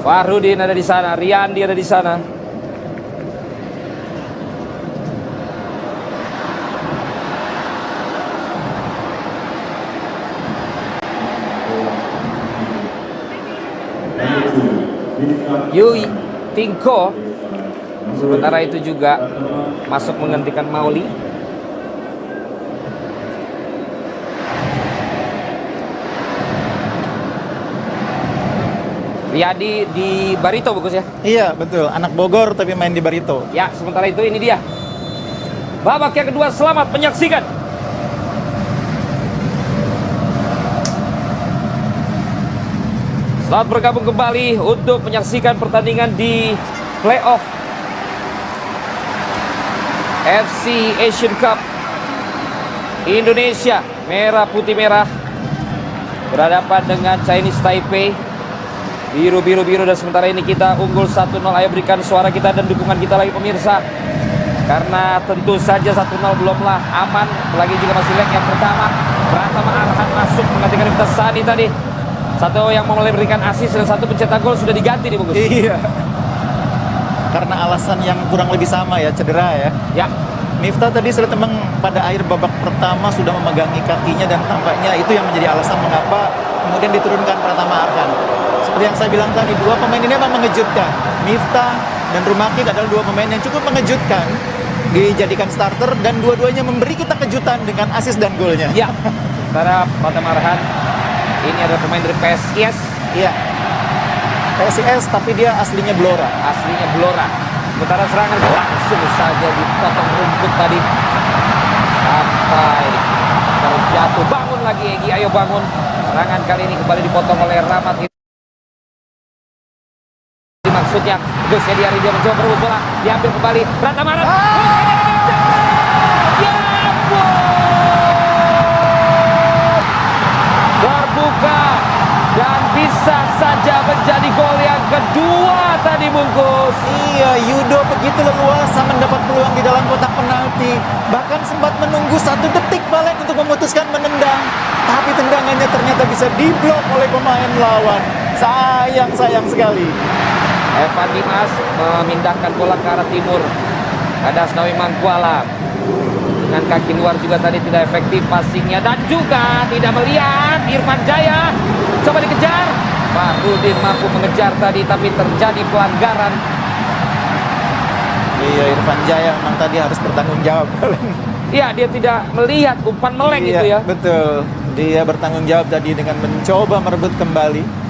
Farudin ada di sana, Riyandi ada di sana. Yui Tingko sementara itu juga masuk menggantikan Mauli. Riyadi di Barito bagus ya? Iya betul, anak Bogor tapi main di Barito. Ya, sementara itu ini dia babak yang kedua. Selamat menyaksikan. Selamat bergabung kembali untuk menyaksikan pertandingan di playoff FC Asian Cup. Indonesia merah putih merah berhadapan dengan Chinese Taipei biru, dan sementara ini kita unggul 1-0. Ayo berikan suara kita dan dukungan kita lagi pemirsa, karena tentu saja 1-0 belumlah aman, apalagi juga masih leg yang pertama. Pratama Arhan masuk menggantikan Miftah Sani tadi. Satu yang mulai berikan assist dan satu pencetak gol sudah diganti nih Bungkus. Iya, karena alasan yang kurang lebih sama ya, cedera ya. Ya, Miftah tadi sudah memang pada akhir babak pertama sudah memegangi kakinya, dan tampaknya itu yang menjadi alasan mengapa kemudian diturunkan Pratama Arhan. Seperti yang saya bilang tadi, dua pemain ini memang mengejutkan. Miftah dan Rumakik adalah dua pemain yang cukup mengejutkan dijadikan starter, dan dua-duanya memberi kita kejutan dengan assist dan golnya. ya. Sementara Pratama Arhan ini adalah pemain dari PSIS. Iya, PSIS tapi dia aslinya Blora. Aslinya Blora. Sementara serangan langsung saja dipotong rumput tadi. Sampai terjatuh. Bangun lagi Egy, ayo bangun. Serangan kali ini kembali dipotong oleh Rahmat. Maksudnya Gus Yediari, dia mencoba berebut bola, diambil kembali Pratama Arhan. Ya ampun, terbuka dan bisa saja menjadi gol yang kedua tadi Bungkus. Iya, Yudo begitu leluasa mendapat peluang di dalam kotak penalti, bahkan sempat menunggu 1 detik Valen untuk memutuskan menendang, tapi tendangannya ternyata bisa diblok oleh pemain lawan. Sayang sekali. Evan Dimas memindahkan bola ke arah timur. Ada Asnawi Mangkualam dengan kaki luar juga tadi tidak efektif passingnya, dan juga tidak melihat Irfan Jaya. Coba dikejar, Farudin mampu mengejar tadi tapi terjadi pelanggaran. Iya, Irfan Jaya memang tadi harus bertanggung jawab. Iya, dia tidak melihat umpan meleng itu ya. Betul, dia bertanggung jawab tadi dengan mencoba merebut kembali.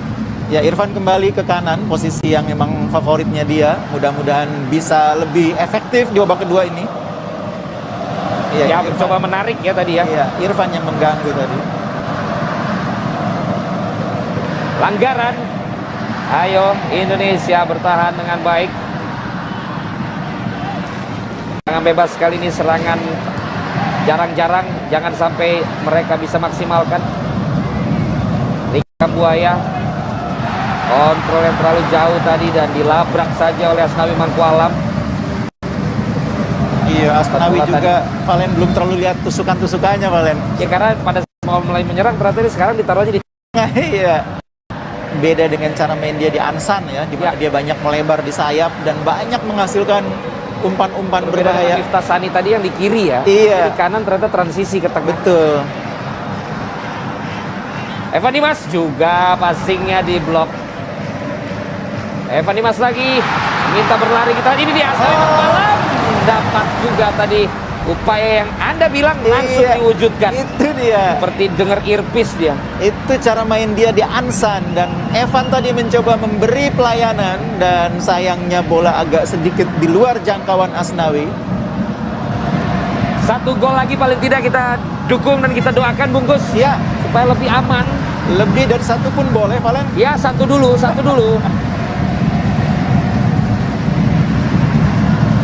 Ya, Irfan kembali ke kanan, posisi yang memang favoritnya dia. Mudah-mudahan bisa lebih efektif di babak kedua ini. Iya, ya, mencoba menarik ya tadi ya. Iya, Irfan yang mengganggu tadi. Langgaran. Ayo Indonesia bertahan dengan baik. Serangan bebas kali ini, serangan jarang-jarang, jangan sampai mereka bisa maksimalkan. Rika Buaya kontrol yang terlalu jauh tadi dan dilabrak saja oleh Asnawi Mangkualam. Iya, Asnawi juga tadi. Valen belum terlalu lihat tusukan-tusukannya Valen. Ya, karena pada mau mulai menyerang ternyata sekarang ditaruh aja di tengah. Iya, beda dengan cara main dia di Ansan ya, di mana dia banyak melebar di sayap dan banyak menghasilkan umpan-umpan berbahaya. Miftah Sani tadi yang di kiri ya. Iya. Di kanan ternyata transisi ke tengah. Betul. Evan Dimas juga passingnya di blok. Evan Dimas lagi minta berlari, kita ini dia Asnawi Mangkualam dapat juga tadi upaya yang Anda bilang langsung diwujudkan. Itu dia. Seperti dengar earpiece dia. Itu cara main dia di Ansan, dan Evan tadi mencoba memberi pelayanan dan sayangnya bola agak sedikit di luar jangkauan Asnawi. 1 gol lagi paling tidak kita dukung dan kita doakan Bungkus. Ya, supaya lebih aman. Lebih dari 1 pun boleh Valen. Ya, 1 dulu.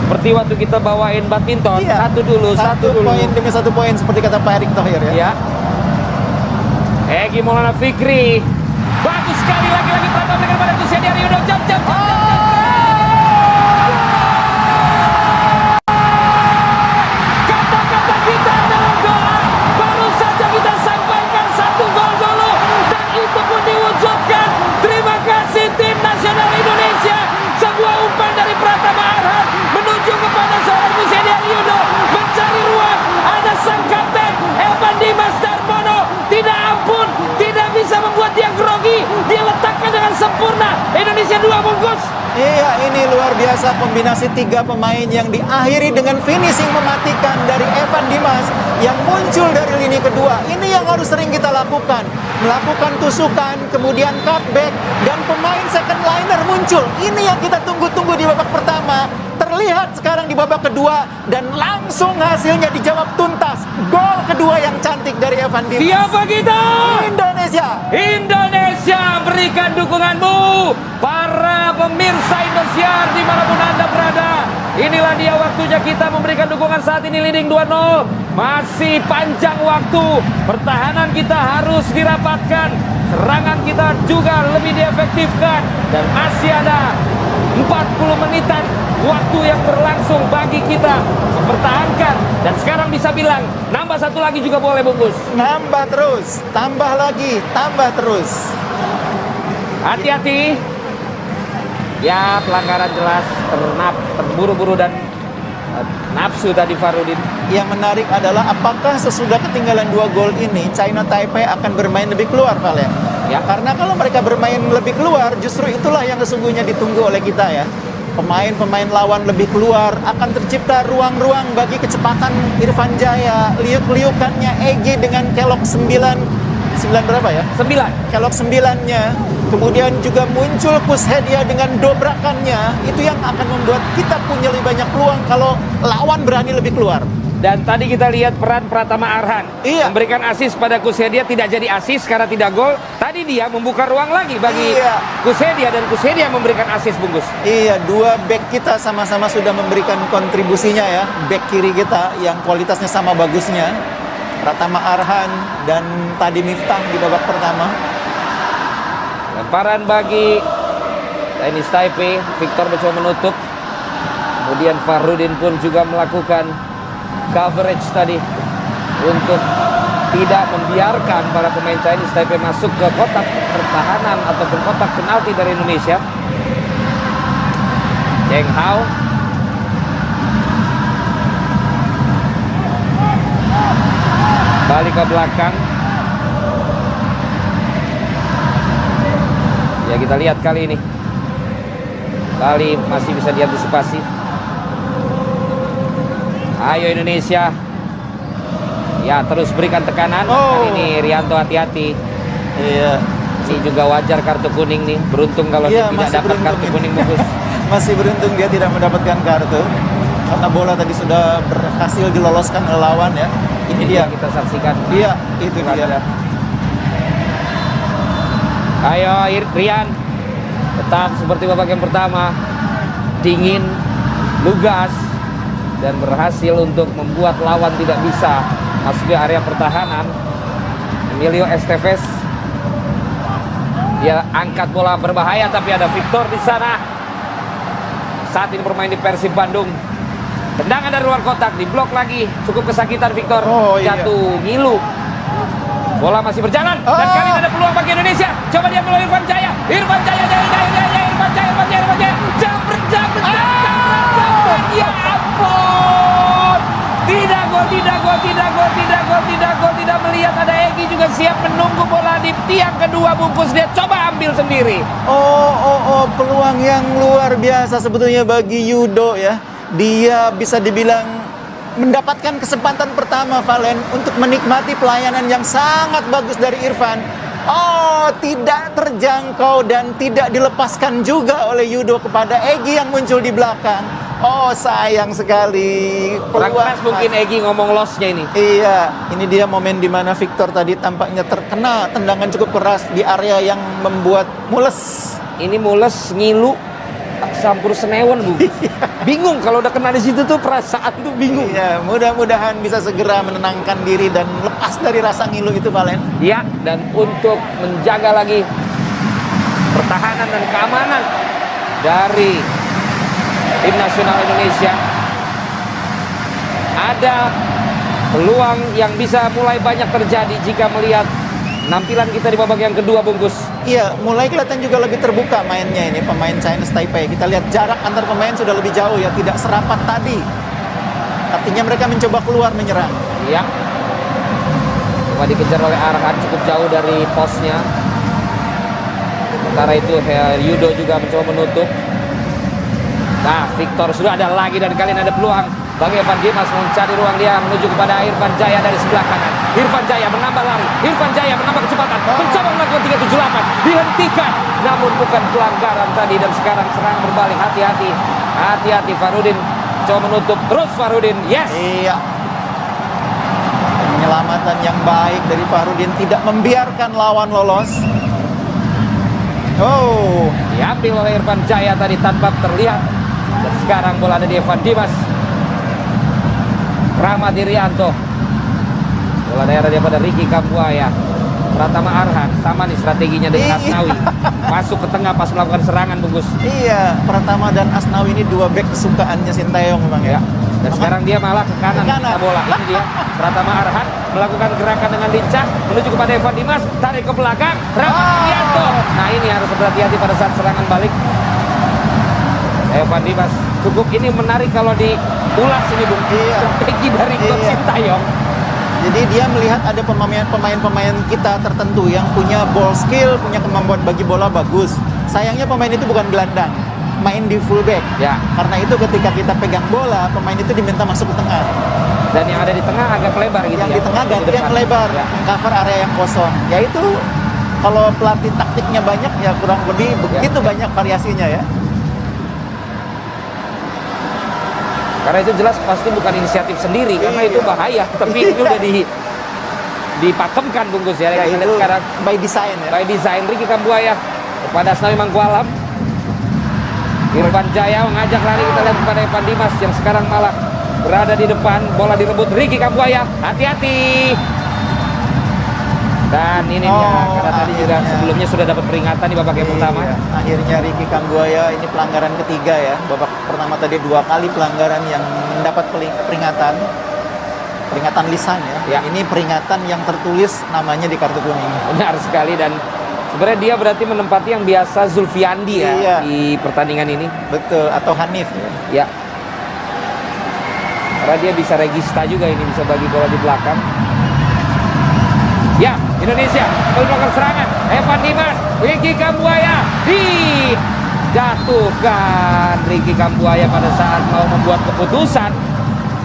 Seperti waktu kita bawain badminton, iya. 1 dulu. 1 poin demi 1 poin seperti kata Pak Erick Thohir ya. Ya. Egy Maulana Fikri. Bagus sekali lagi-lagi Pratama dengan pada Gus Yediari. Udah jam. Kata-kata kita dalam doa baru saja kita sampaikan 1 gol dulu, dan itu pun diwujudkan. Iya, ini luar biasa kombinasi 3 pemain yang diakhiri dengan finishing mematikan dari Evan Dimas yang muncul dari lini kedua. Ini yang harus sering kita lakukan. Melakukan tusukan, kemudian cutback, dan pemain second liner muncul. Ini yang kita tunggu-tunggu di babak pertama. Terlihat sekarang di babak kedua dan langsung hasilnya dijawab tuntas. Gol kedua yang cantik dari Evan Dimas. Siapa kita? Indonesia. Indonesia, berikan dukunganmu para pemirsa Indosiar dimanapun Anda berada. Inilah dia waktunya kita memberikan dukungan. Saat ini leading 2-0. Masih panjang waktu. Pertahanan kita harus dirapatkan. Serangan kita juga lebih diefektifkan. Dan masih ada 40 menitan waktu yang berlangsung bagi kita mempertahankan. Dan sekarang bisa bilang nambah 1 lagi juga boleh, bungkus. Nambah terus, tambah lagi, tambah terus. Hati-hati. Ya, pelanggaran jelas, terburu-buru dan nafsu tadi Farudin. Yang menarik adalah apakah sesudah ketinggalan 2 gol ini China Taipei akan bermain lebih keluar, Valen? Ya. Karena kalau mereka bermain lebih keluar, justru itulah yang sesungguhnya ditunggu oleh kita ya. Pemain-pemain lawan lebih keluar, akan tercipta ruang-ruang bagi kecepatan Irfan Jaya, liuk-liukannya Egy dengan kelok 9 berapa ya? 9. Kelok 9-nya, kemudian juga muncul Kushedia dengan dobrakannya. Itu yang akan membuat kita punya lebih banyak peluang kalau lawan berani lebih keluar. Dan tadi kita lihat peran Pratama Arhan. Iya. Memberikan assist pada Kushedia, tidak jadi assist karena tidak gol. Tadi dia membuka ruang lagi bagi Iya. Kushedia dan Kushedia memberikan assist, bungkus. Iya, 2 back kita sama-sama sudah memberikan kontribusinya ya. Back kiri kita yang kualitasnya sama bagusnya. Pratama Arhan dan tadi Miftah di babak pertama. Lemparan bagi Chinese Taipei. Victor mencoba menutup. Kemudian Farudin pun juga melakukan coverage tadi untuk tidak membiarkan para pemain Chinese Taipei masuk ke kotak pertahanan ataupun kotak penalti dari Indonesia. Cheng Hao. Balik ke belakang. Ya, kita lihat kali ini. Kali masih bisa diantisipasi. Ayo Indonesia. Ya, terus berikan tekanan. Kali ini Rianto hati-hati. Iya. Ini juga wajar kartu kuning nih. Beruntung kalau Iya, dia tidak masih dapat beruntung kartu ini. kuning, bagus. Masih beruntung dia tidak mendapatkan kartu. Karena bola tadi sudah berhasil diloloskan oleh lawan ya. Ini dia. Yang kita saksikan. Iya, itu dia. Ayo Rian. Tetap seperti babak yang pertama. Dingin, lugas, dan berhasil untuk membuat lawan tidak bisa masuk ke area pertahanan. Emilio Esteves. Dia angkat bola berbahaya, tapi ada Victor di sana. Saat ini bermain di Persib Bandung. Tendangan dari luar kotak, diblok lagi. Cukup kesakitan Victor. Iya. Jatuh, ngilu. Bola masih berjalan. Dan kali ini ada peluang bagi Indonesia. Coba dia melalui Irfan Jaya. Irfan Jaya. Jabret. Ya ampun. Tidak gol. Tidak melihat ada Egy juga siap menunggu bola di tiang kedua, bungkus. Dia coba ambil sendiri. Peluang yang luar biasa sebetulnya bagi Yudo ya. Dia bisa dibilang mendapatkan kesempatan pertama, Valen, untuk menikmati pelayanan yang sangat bagus dari Irfan. Tidak terjangkau dan tidak dilepaskan juga oleh Yudo kepada Egy yang muncul di belakang. Sayang sekali. Kurang keras mungkin Egy ngomong lossnya ini. Iya, ini dia momen di mana Victor tadi tampaknya terkena tendangan cukup keras di area yang membuat mules. Ini mules, ngilu, campur senewan, Bu. Bingung kalau udah kena di situ tuh, perasaan tuh bingung. Iya, mudah-mudahan bisa segera menenangkan diri dan lepas dari rasa ngilu itu, Valen. Ya, dan untuk menjaga lagi pertahanan dan keamanan dari tim nasional Indonesia, ada peluang yang bisa mulai banyak terjadi jika melihat penampilan kita di babak yang kedua, bungkus. Iya, mulai kelihatan juga lebih terbuka mainnya ini pemain Chinese Taipei. Kita lihat jarak antar pemain sudah lebih jauh ya, tidak serapat tadi. Artinya mereka mencoba keluar menyerang. Iya. Cuma dikejar oleh Arhan cukup jauh dari posnya. Sementara itu Yudo juga mencoba menutup. Nah, Victor sudah ada lagi dan kali ini ada peluang bagi Evan Dimas mencari ruang dia menuju kepada Irfan Jaya dari sebelah kanan. Irfan Jaya menambah lari, Irfan Jaya menambah kecepatan, mencoba melakukan 378, dihentikan, namun bukan pelanggaran tadi dan sekarang serangan berbalik. Hati-hati, hati-hati Farudin coba menutup terus Farudin, yes. Iya. Penyelamatan yang baik dari Farudin tidak membiarkan lawan lolos. Oh, Diambil oleh Irfan Jaya tadi tanpa terlihat. Dan sekarang bola ada di Evan Dimas. Rahmat Irianto. Bola daerah dia pada Ricky Kambuaya. Pratama Arhan, sama nih strateginya dengan Asnawi. Masuk ke tengah pas melakukan serangan, Bungkus. iya, Pratama dan Asnawi ini dua back kesukaannya Sintayong memang ya. Dan sekarang dia malah ke kanan, kanan. bola. Ini dia Pratama Arhan melakukan gerakan dengan lincah menuju kepada Evan Dimas, tarik ke belakang, Rahmat Irianto. Nah, ini harus berhati-hati pada saat serangan balik. Evan Dimas cukup ini menarik kalau diulas ini, Bung. Iya. Strategi dari Coach Iya. Sintayong. Jadi dia melihat ada pemain-pemain kita tertentu yang punya ball skill, punya kemampuan bagi bola bagus. Sayangnya pemain itu bukan gelandang, main di fullback. Ya. Karena itu ketika kita pegang bola, pemain itu diminta masuk ke tengah. Dan yang ada di tengah agak lebar gitu Yang ya. di tengah Di gantian depan. melebar, Ya. mengcover area yang kosong. Ya itu kalau pelatih taktiknya banyak ya kurang lebih begitu banyak variasinya ya. Karena itu jelas pasti bukan inisiatif sendiri, karena Iya. itu bahaya. Tapi ini Iya. udah dipakemkan, Bungkus ya. Ya Kita lihat itu sekarang by design ya. by design Ricky Kambuaya kepada Asnawi Mangkualam. Irfan Jaya mengajak lari, kita lihat kepada Evan Dimas yang sekarang malah berada di depan. Bola direbut Ricky Kambuaya, hati-hati. Dan ini dia, karena tadi juga akhirnya. sebelumnya sudah dapat peringatan di babak yang pertama. Iya, akhirnya Ricky Kambuaya ini pelanggaran ketiga ya. Babak pertama tadi 2 kali pelanggaran yang mendapat peringatan. Peringatan lisan ya. Ya. Ini peringatan yang tertulis namanya di kartu kuning. Benar sekali, dan sebenarnya dia berarti menempati yang biasa Zulfiandi ya Iya. di pertandingan ini. Betul, atau Hanif ya. Ya. Karena dia bisa regista juga, ini bisa bagi bola di belakang. Ya, Indonesia melakukan serangan. Evan Dimas, Ricky Kambuaya dijatuhkan. Ricky Kambuaya pada saat mau membuat keputusan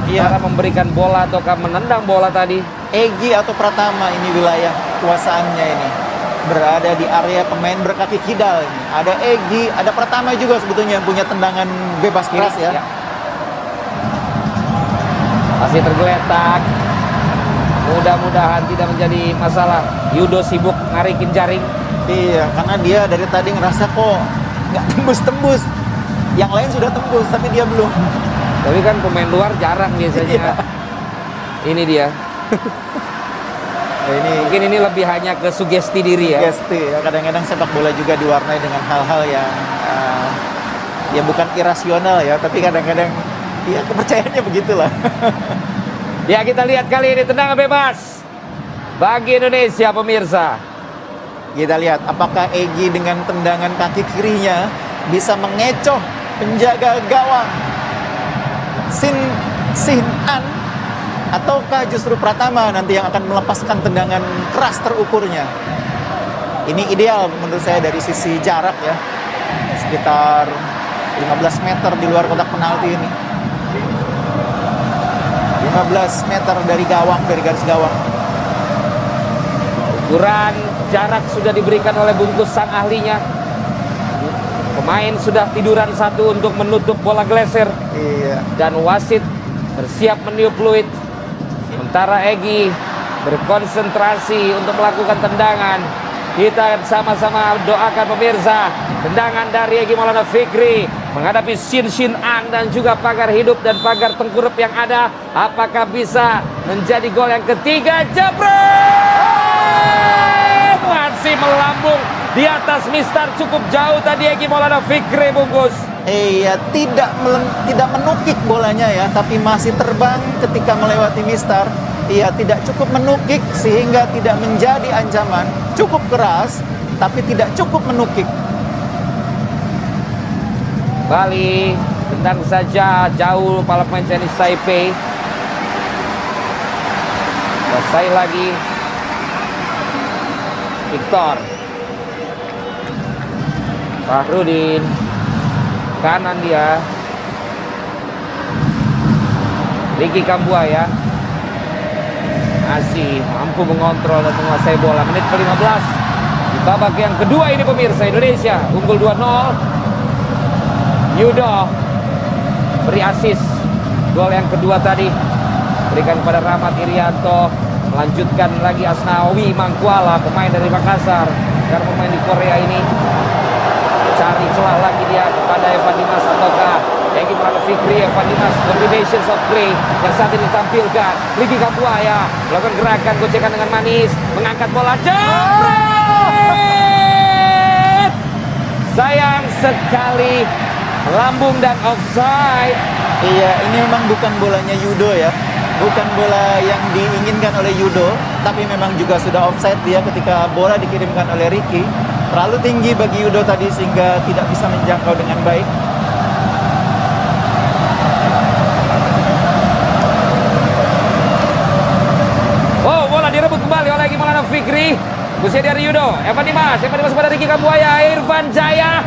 Iya. cara memberikan bola ataukah menendang bola tadi. Egy atau Pratama ini wilayah kuasaannya ini. Berada di area pemain berkaki kidal ini. Ada Egy, ada Pratama juga sebetulnya yang punya tendangan bebas keras ya. Masih tergeletak. Mudah-mudahan tidak menjadi masalah. Yudo sibuk ngarikin jaring. Iya, karena dia dari tadi ngerasa kok nggak tembus-tembus. Yang lain sudah tembus, tapi dia belum. Tapi kan pemain luar jarang biasanya. Ini dia. Ya, ini Mungkin ini lebih hanya ke sugesti diri ya. gesti ya. Kadang-kadang sepak bola juga diwarnai dengan hal-hal yang ya bukan irasional ya, tapi kadang-kadang ya kepercayaannya begitulah. Ya, kita lihat kali ini tendangan bebas bagi Indonesia, pemirsa. Kita lihat apakah Egy dengan tendangan kaki kirinya bisa mengecoh penjaga gawang Sin An, ataukah justru Pratama nanti yang akan melepaskan tendangan keras terukurnya. Ini ideal menurut saya dari sisi jarak ya, sekitar 15 meter di luar kotak penalti ini. 15 meter dari gawang, dari garis gawang. Ukuran jarak sudah diberikan oleh bungkus sang ahlinya. Pemain sudah tiduran satu untuk menutup bola geleser. Iya. Dan wasit bersiap meniup fluid. Sementara Egy berkonsentrasi untuk melakukan tendangan. Kita sama-sama doakan pemirsa, tendangan dari Egy Maulana Fikri menghadapi Sin An dan juga pagar hidup dan pagar tengkurap yang ada. Apakah bisa menjadi gol yang ketiga? Jebret! Masih melambung di atas mistar, cukup jauh tadi Egy Maulana Fikri, bungkus. Iya, tidak menukik bolanya ya, tapi masih terbang ketika melewati mistar. Iya, tidak cukup menukik sehingga tidak menjadi ancaman. Cukup keras, tapi tidak cukup menukik. Bali tendang saja jauh para pemain Chinese Taipei. Selesai lagi. Victor Fahrudin, kanan dia Ricky Kambuaya masih mampu mengontrol dan menguasai bola. Menit ke-15 di babak yang kedua ini pemirsa, Indonesia unggul 2-0. Yudo beri assist gol yang kedua tadi, berikan kepada Rahmat Irianto, melanjutkan lagi Asnawi Mangkuala, pemain dari Makassar, sekarang pemain di Korea ini, cari celah lagi dia kepada Evan Dimas ataukah Egy Maulana Fikri. Evan Dimas, combinations of play yang saat ini ditampilkan. Ricky Kambuaya melakukan gerakan gocekan dengan manis, mengangkat bola, jepret, sayang sekali, lambung dan offside. Iya, ini memang bukan bolanya Yudo ya. Bukan bola yang diinginkan oleh Yudo, tapi memang juga sudah offside dia ketika bola dikirimkan oleh Ricky. Terlalu tinggi bagi Yudo tadi sehingga tidak bisa menjangkau dengan baik. Oh, bola direbut kembali oleh Egy Maulana Fikri. Usia dari Yudo, Evan Dimas pada Ricky Kambuaya, Irfan Jaya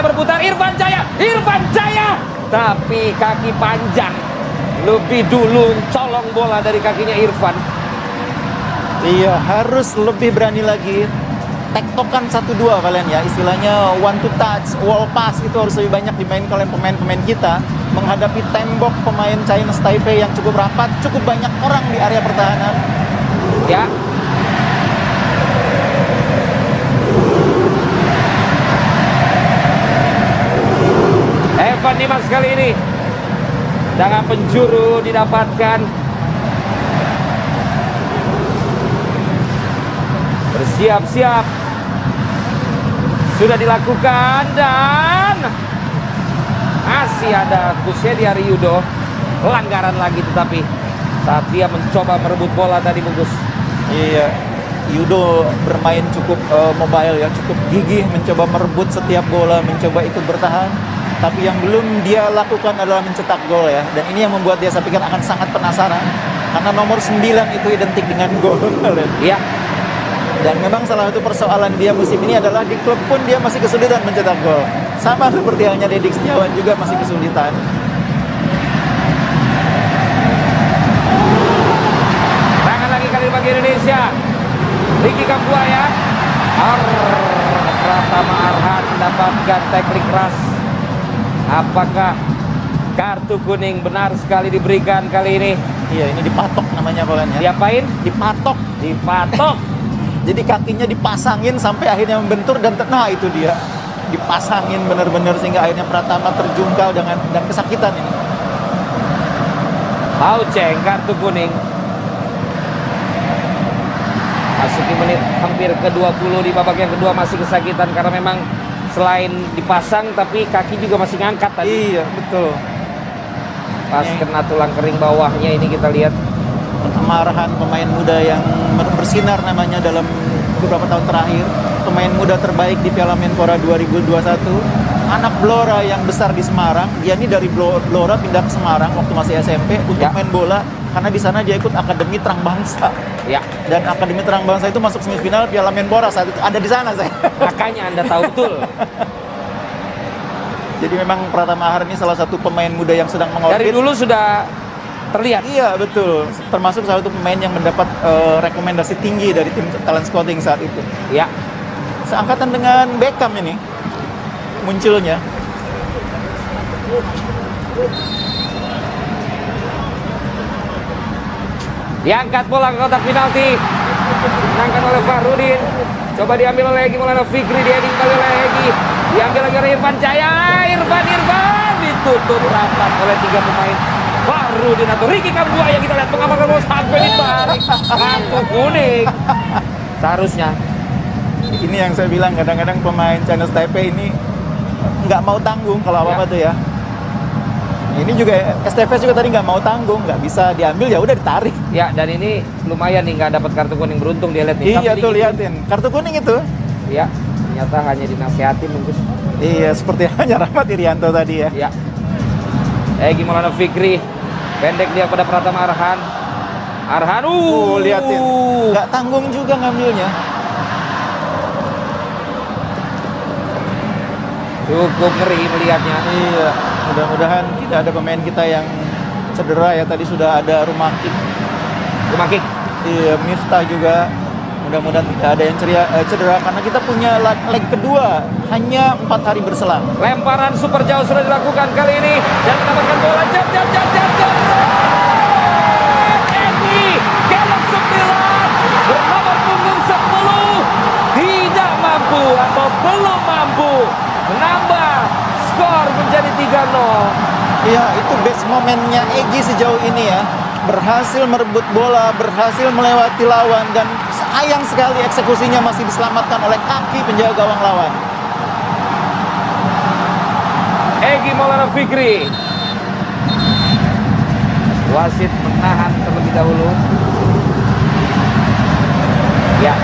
berputar, Irfan Jaya, tapi kaki panjang lebih dulu colong bola dari kakinya Irfan. Iya, harus lebih berani lagi. Tektokan 1-2 kalian ya, istilahnya one to touch, wall pass itu harus lebih banyak dimainkan oleh pemain-pemain kita menghadapi tembok pemain Chinese Taipei yang cukup rapat, cukup banyak orang di area pertahanan. Ya. Evan Dimas kali ini dengan penjuru didapatkan. Bersiap-siap sudah dilakukan dan masih ada Kusedi Yudo, pelanggaran lagi, tetapi saat dia mencoba merebut bola tadi bungkus. Iya, Yudo bermain cukup mobile ya, cukup gigih mencoba merebut setiap bola, mencoba ikut bertahan. Tapi yang belum dia lakukan adalah mencetak gol ya. Dan ini yang membuat dia, saya pikir, akan sangat penasaran. Karena nomor 9 itu identik dengan gol. Iya. Dan memang salah satu persoalan dia musim ini adalah di klub pun dia masih kesulitan mencetak gol. Sama seperti halnya Dedik Setiawan juga masih kesulitan. Tangan lagi kali bagi Indonesia. Ricky Kambuaya. Pratama Arhan mendapatkan tackling keras. Apakah kartu kuning benar sekali diberikan kali ini? Iya, ini dipatok namanya kalian ya. Diapain? Dipatok. Jadi kakinya dipasangin sampai akhirnya membentur dan nah itu dia. Dipasangin benar-benar sehingga akhirnya Pratama terjungkal dan kesakitan ini. Pauceng kartu kuning. Masuki menit hampir ke-20 di babak yang kedua, masih kesakitan karena memang selain dipasang tapi kaki juga masih ngangkat tadi. Iya, betul. Pas kena tulang kering bawahnya ini kita lihat. Kemarahan pemain muda yang bersinar namanya dalam beberapa tahun terakhir, pemain muda terbaik di Piala Menpora 2021, anak Blora yang besar di Semarang. Dia ini dari Blora pindah ke Semarang waktu masih SMP untuk main bola karena di sana dia ikut Akademi Terang Bangsa. Ya. Dan Akademi Terang Bangsa itu masuk semifinal Piala Menpora saat itu, ada di sana saya. Makanya Anda tahu betul. Jadi memang Pratama Arhan ini salah satu pemain muda yang sedang mengorbit. Dari dulu sudah terlihat. Iya, betul. Termasuk salah satu pemain yang mendapat rekomendasi tinggi dari tim talent scouting saat itu. Ya. Seangkatan dengan Beckham ini munculnya. Diangkat bola ke kotak penalti. Diangkat oleh Fahrudin. Coba diambil oleh Egy Maulana Fikri, diheading kali oleh Egy. Diambil lagi oleh Irfan Jaya. Irfan ditutup rapat oleh 3 pemain. Fahrudin atau Ricky Kambuaya, kita lihat mengamankan bola sampai ditarik. Kartu kuning. Seharusnya. Ini yang saya bilang, kadang-kadang pemain Chinese Taipei ini nggak mau tanggung kalau apa-apa tuh ya. Ini juga STFS juga tadi nggak mau tanggung, nggak bisa diambil, ya udah ditarik. Ya, dan ini lumayan nih nggak dapat kartu kuning, beruntung dia lihat nih. Iya tuh, liatin kartu kuning itu. Ya, ternyata hanya dinasihatin bungkus. Iya, seperti hanya Rahmat Irianto tadi ya. Ya. Egy Maulana Fikri, pendek dia pada Pratama Arhan. Liatin, nggak tanggung juga ngambilnya. Cukup ngeri melihatnya. Iya, mudah-mudahan tidak ada pemain kita yang cedera ya, tadi sudah ada Rumakik. Rumakik. Iya, Miftah juga. Mudah-mudahan tidak ada yang cedera karena kita punya leg kedua hanya 4 hari berselang. Lemparan super jauh sudah dilakukan kali ini dan mendapatkan bola jam. Egi kelok 9 bernomor punggung 10 tidak mampu atau belum mampu menambah skor menjadi 3-0. Iya, itu best momennya Egi sejauh ini ya. Berhasil merebut bola, berhasil melewati lawan, dan sayang sekali eksekusinya masih diselamatkan oleh kaki penjaga gawang lawan. Egi Maulana Fikri. Wasit menahan terlebih dahulu. Ya.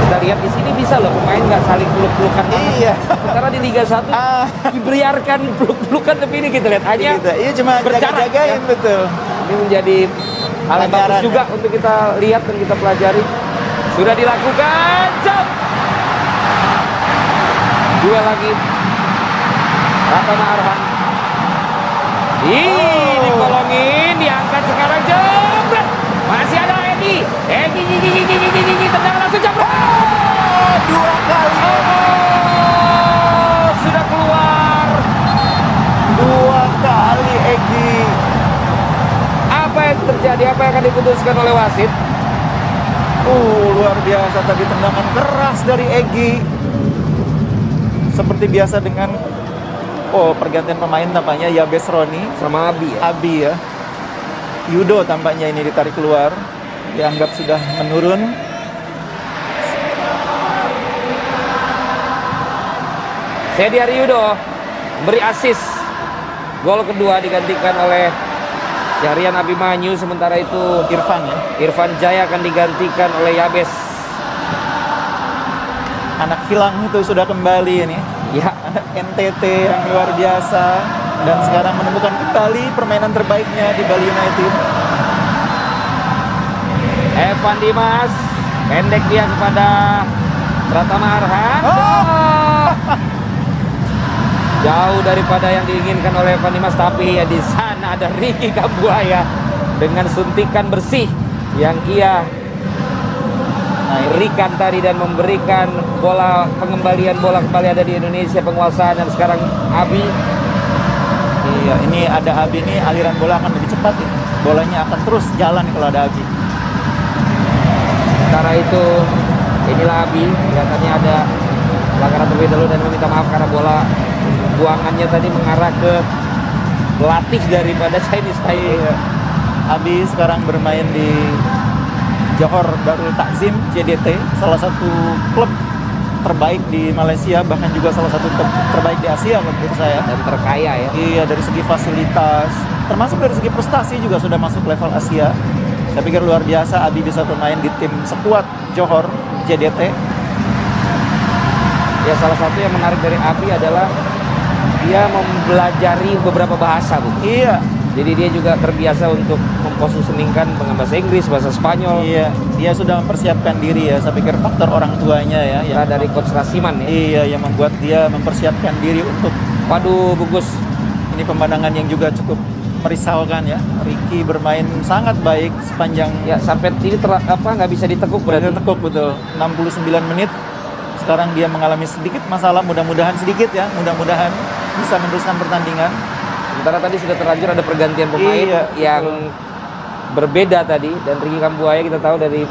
Kita lihat di sini bisa loh pemain nggak saling peluk-pelukan. Iya. Karena di Liga 1 dibiarkan peluk-pelukan, tapi ini kita lihat hanya Iya, cuma berjarak, jaga-jagain ya. Betul. Ini menjadi hal yang bagus juga untuk kita lihat dan kita pelajari. Sudah dilakukan, jump. Dua lagi. Ratana Arhan. Dikolongin, diangkat sekarang, jebret. Masih ada Egi. Egi, tendang langsung jebret. 2 kali. Sudah keluar. 2 kali Egi. Apa yang terjadi? Apa yang akan diputuskan oleh wasit? Luar biasa tadi tendangan keras dari Egi. Seperti biasa dengan pergantian pemain tampaknya Yabes Roni Sama Abi ya. Abi ya. Yudo tampaknya ini ditarik keluar, dianggap sudah menurun. Sedi Yudo beri asis. Gol kedua digantikan oleh Syahrian Abimanyu, sementara itu Irfan Jaya akan digantikan oleh Yabes. Anak hilang itu sudah kembali ini. Ya, Anak NTT yang luar biasa, dan sekarang menemukan kembali permainan terbaiknya di Bali United. Evan Dimas pendek dia kepada Pratama Arhan. Jauh daripada yang diinginkan oleh Evan Dimas, tapi ya di sana ada Ricky Kambuaya dengan suntikan bersih yang ia berikan tadi dan memberikan pengembalian bola kembali ada di Indonesia, penguasaan, dan sekarang Abi. Iya, ini ada Abi, ini aliran bola akan lebih cepat ini. Bolanya akan terus jalan kalau ada Abi. Sementara itu inilah Abi, kelihatannya ada pelanggaran terlebih dahulu dan meminta maaf karena bola buangannya tadi mengarah ke pelatih daripada Chinese Taipei. Iya. Abi sekarang bermain di Johor Darul Takzim JDT, salah satu klub terbaik di Malaysia, bahkan juga salah satu terbaik di Asia menurut saya. Dan terkaya ya. Iya, dari segi fasilitas, termasuk dari segi prestasi juga sudah masuk level Asia. Saya pikir luar biasa Abi bisa bermain di tim sekuat Johor JDT. Ya, salah satu yang menarik dari Abi adalah dia mempelajari beberapa bahasa, Bu. Iya. Jadi dia juga terbiasa untuk memposisikan bahasa Inggris, bahasa Spanyol. Iya, dia sudah mempersiapkan diri ya. Saya pikir faktor orang tuanya ya, yang dari Coach Rasiman ya. Iya, yang membuat dia mempersiapkan diri untuk. Waduh, Bungkus. Ini pemandangan yang juga cukup merisaukan ya. Ricky bermain sangat baik sepanjang. Ya, sampai ini nggak bisa ditekuk berarti. Ditekuk betul. 69 menit. Sekarang dia mengalami sedikit masalah. Mudah-mudahan sedikit ya. Mudah-mudahan bisa meneruskan pertandingan. Sementara tadi sudah terlanjur ada pergantian pemain yang berbeda tadi, dan Ricky Kambuaya kita tahu dari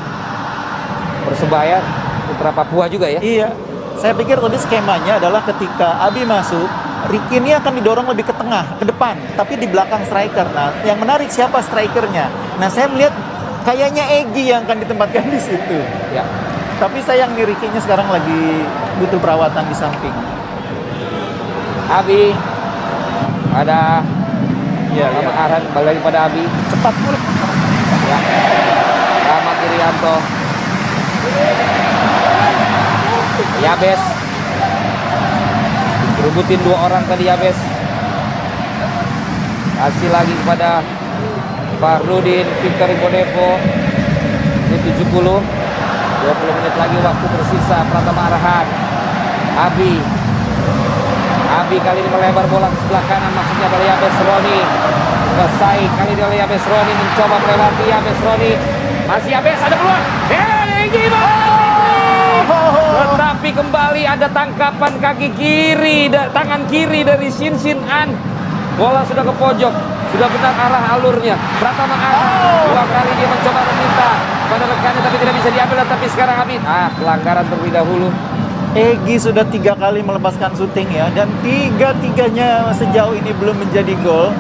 Persebaya, putra Papua juga ya. Iya, saya pikir tadi skemanya adalah ketika Abi masuk, Ricky ini akan didorong lebih ke tengah, ke depan, tapi di belakang striker. Nah, yang menarik siapa strikernya? Nah, saya melihat kayaknya Egi yang akan ditempatkan di situ. Ya. Tapi sayang nih, Ricky-nya sekarang lagi butuh perawatan di samping. Abi ada Arhan balik lagi pada Abi, cepat pula. Ya. Rahmat Irianto. Yabes rubutin 2 orang tadi. Yabes kasih lagi kepada Fahrudin Victor Bonevo. Ini 70 20 menit lagi waktu tersisa. Pratama Arhan, Abi kali ini melebar bola ke sebelah kanan, maksudnya dari Yabes Roni. Selesai kali ini oleh Yabes Roni, mencoba melewati Yabes Roni. Masih Yabes, ada peluang. Tetapi kembali ada tangkapan kaki kiri, tangan kiri dari Shin Shin An. Bola sudah ke pojok, sudah benar arah alurnya. Pratama Arhan dua kali dia mencoba meminta pada rekannya tapi tidak bisa diambil. Tapi sekarang Abi, pelanggaran terlebih dahulu. Egy sudah 3 kali melepaskan syuting ya, dan 3-3-nya sejauh ini belum menjadi gol.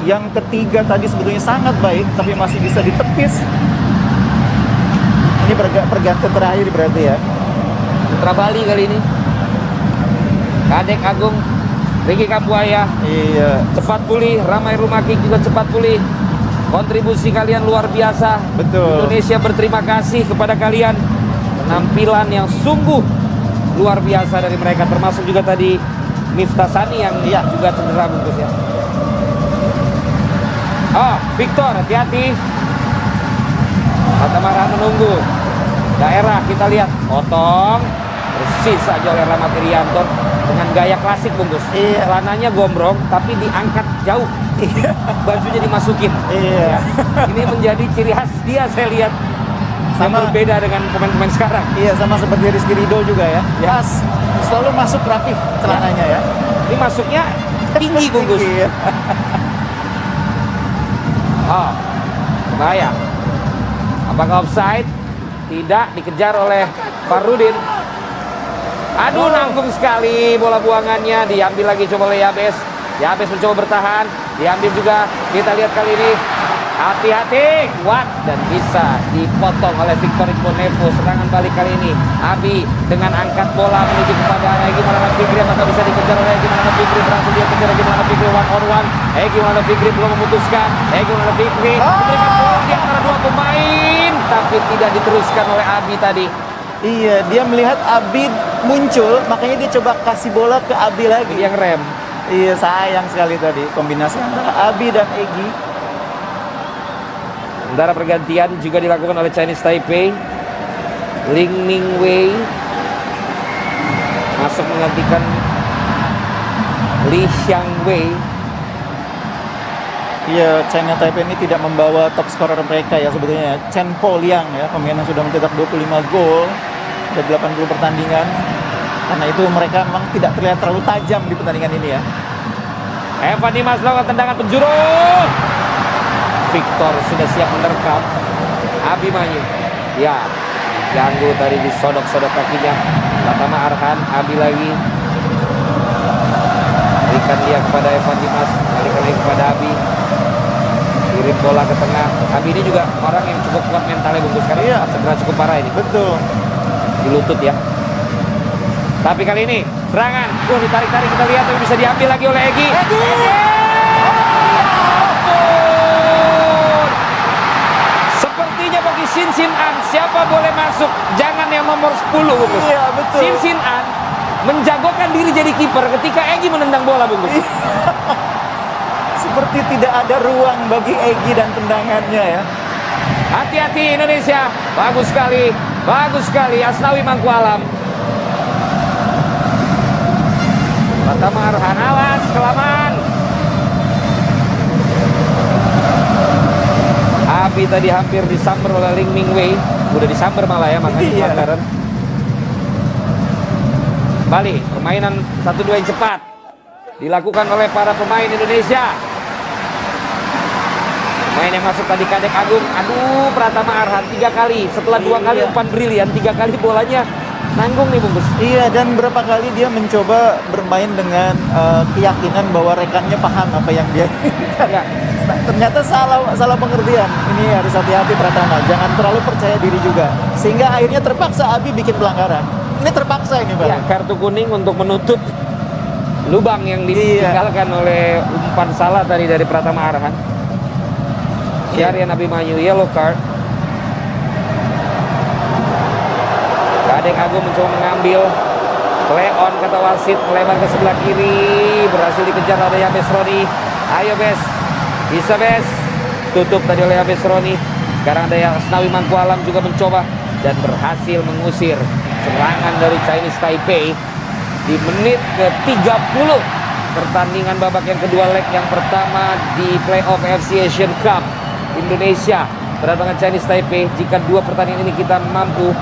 Yang ketiga tadi sebetulnya sangat baik, tapi masih bisa ditepis. Ini pergantian terakhir berarti ya. Putra Bali kali ini. Kadek Agung, Ricky Kambuaya. Iya. Cepat pulih, Ramai Rumaki juga cepat pulih. Kontribusi kalian luar biasa. Betul. Indonesia berterima kasih kepada kalian. Penampilan yang sungguh luar biasa dari mereka, termasuk juga tadi Miftah Sani yang juga cedera bungkus ya. Victor, hati-hati. Pratama Arhan menunggu. Daerah kita lihat, potong persis saja oleh Rahmat Irianto dengan gaya klasik bungkus. Celananya gombrong tapi diangkat jauh. Bajunya dimasukin. Iya. Ini menjadi ciri khas dia, saya lihat. Sama berbeda dengan pemain-pemain sekarang. Iya, sama seperti Rizky Ridho juga ya. Pas selalu masuk rapi celananya ya. Ini masuknya tinggi bungkus. Bahaya. Apakah offside? Tidak, dikejar oleh Farudin. Aduh, nanggung sekali bola buangannya. Diambil lagi coba oleh Yabes. Yabes mencoba bertahan. Diambil juga. Kita lihat kali ini. Hati-hati, kuat dan bisa dipotong oleh Victor Iqbonevo. Serangan balik kali ini. Abi dengan angkat bola menuju kepada Egy Maulana Fikri. Apakah bisa dikejar oleh Egy Maulana Fikri? Berhasil dia kejar Egy Maulana Fikri one on one. Egy Maulana Fikri belum memutuskan. Egy Maulana Fikri memberikan bola di antara dua pemain, tapi tidak diteruskan oleh Abi tadi. Iya, dia melihat Abi muncul, makanya dia coba kasih bola ke Abi lagi. Yang rem. Iya, sayang sekali tadi kombinasi antara Abi dan Egy. Sementara pergantian juga dilakukan oleh Chinese Taipei. Ling Mingwei masuk menggantikan Li Xiangwei. Iya, China Taipei ini tidak membawa top scorer mereka ya sebetulnya. Chen Po Liang ya, pemain yang sudah mencetak 25 gol dari 80 pertandingan. Karena itu mereka memang tidak terlihat terlalu tajam di pertandingan ini ya. Evan Dimas melakukan tendangan penjuru. Victor sudah siap menerkam. Abimanyu, ya, ganggu tadi, disodok-sodok kakinya. Pratama Arhan, Abi lagi. Berikan dia kepada Evan Dimas, balikan lagi kepada Abi. Kirim bola ke tengah. Abi ini juga orang yang cukup kuat mentalnya bungkus karena cedera cukup parah ini. Betul. Di lutut ya. Tapi kali ini serangan, ditarik-tarik, kita lihat tapi bisa diambil lagi oleh Egy. Sepertinya bagi Shin Shin An, siapa boleh masuk, jangan yang nomor 10 bungkus. Iya, betul. Shin Shin An menjagokan diri jadi kiper ketika Egy menendang bola bungkus. Seperti tidak ada ruang bagi Egy dan tendangannya ya. Hati-hati Indonesia, bagus sekali Asnawi Mangkualam. Pratama Arhan, awas kelamaan. Abi tadi hampir disamber oleh Ling Mingwei, udah disamber malah ya, makanya pelanggaran. Balik, permainan 1-2 yang cepat dilakukan oleh para pemain Indonesia. Pemain yang masuk tadi Kadek Agung. Aduh, Pratama Arhan 3 kali, setelah 2 kali umpan brilian, 3 kali bolanya nanggung nih bungkus. Iya, dan berapa kali dia mencoba bermain dengan keyakinan bahwa rekannya paham apa yang dia inginkan. Ya. Ternyata salah pengertian. Ini harus hati-hati Pratama, jangan terlalu percaya diri juga. Sehingga akhirnya terpaksa Abi bikin pelanggaran. Ini terpaksa ini, Pak. Ya, kartu kuning untuk menutup lubang yang ditinggalkan oleh umpan salah tadi dari Pratama Arhan. Syahrian Abimanyu, yellow card. Kadek Agung mencoba mengambil, play on kata wasit, melebar ke sebelah kiri, berhasil dikejar oleh Yabes Roni. Ayo Bes, bisa Bes, tutup tadi oleh Yabes Roni. Sekarang ada Asnawi Mangkualam juga mencoba dan berhasil mengusir serangan dari Chinese Taipei. di menit ke-30 pertandingan babak yang kedua leg yang pertama di playoff AFC Asian Cup. Indonesia berhadapan Chinese Taipei. Jika dua pertandingan ini kita mampu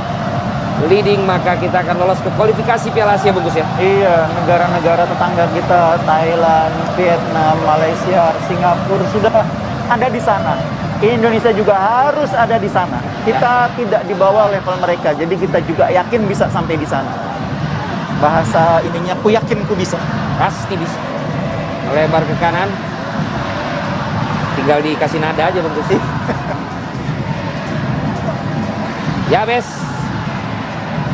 leading, maka kita akan lolos ke kualifikasi Piala Asia, Bungkus ya. Iya, negara-negara tetangga kita, Thailand, Vietnam, Malaysia, Singapura sudah ada di sana. Indonesia juga harus ada di sana. Kita tidak di bawah level mereka, jadi kita juga yakin bisa sampai di sana. Bahasa ininya, ku yakin ku bisa. Pasti bisa. Melebar ke kanan. Tinggal dikasih nada aja, Bungkus. Yabes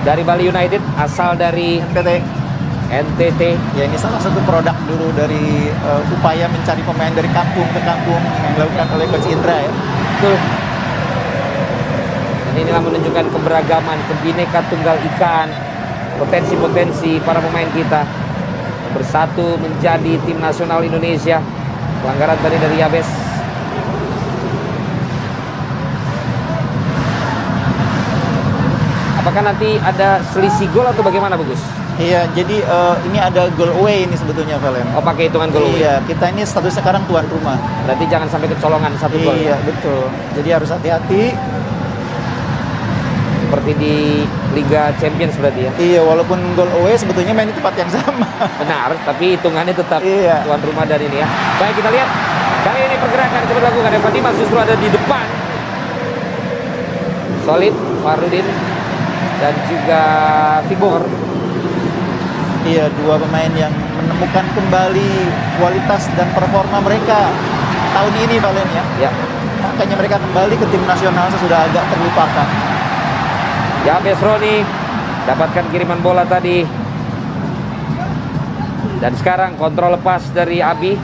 dari Bali United, asal dari NTT. Ya, ini salah satu produk dulu dari upaya mencari pemain dari kampung ke kampung yang dilakukan oleh Coach Indra ya. Betul. Dan inilah menunjukkan keberagaman, kebineka tunggal ikan, potensi-potensi para pemain kita bersatu menjadi tim nasional Indonesia. Pelanggaran tadi dari Yabes. Apakah nanti ada selisih gol atau bagaimana, Bagus? Iya, jadi ini ada goal away ini sebetulnya, Valen. Oh, pakai hitungan gol away. Iya, kita ini status sekarang tuan rumah. Berarti jangan sampai kecolongan satu gol. Iya, betul. Jadi harus hati-hati. Seperti di Liga Champions berarti ya. Iya, walaupun goal away sebetulnya main di tempat yang sama. Benar, tapi hitungannya tetap Iya. tuan rumah dan ini ya. Baik, kita lihat. Kali ini pergerakan coba dilakukan. Evan Dimas justru ada di depan. Solid, Farudin dan juga Victor. Iya, dua pemain yang menemukan kembali kualitas dan performa mereka tahun ini, Valen ya. Ya, Makanya mereka kembali ke tim nasional sesudah agak terlupakan. Yabes Roni dapatkan kiriman bola tadi. Dan sekarang kontrol lepas dari Abi.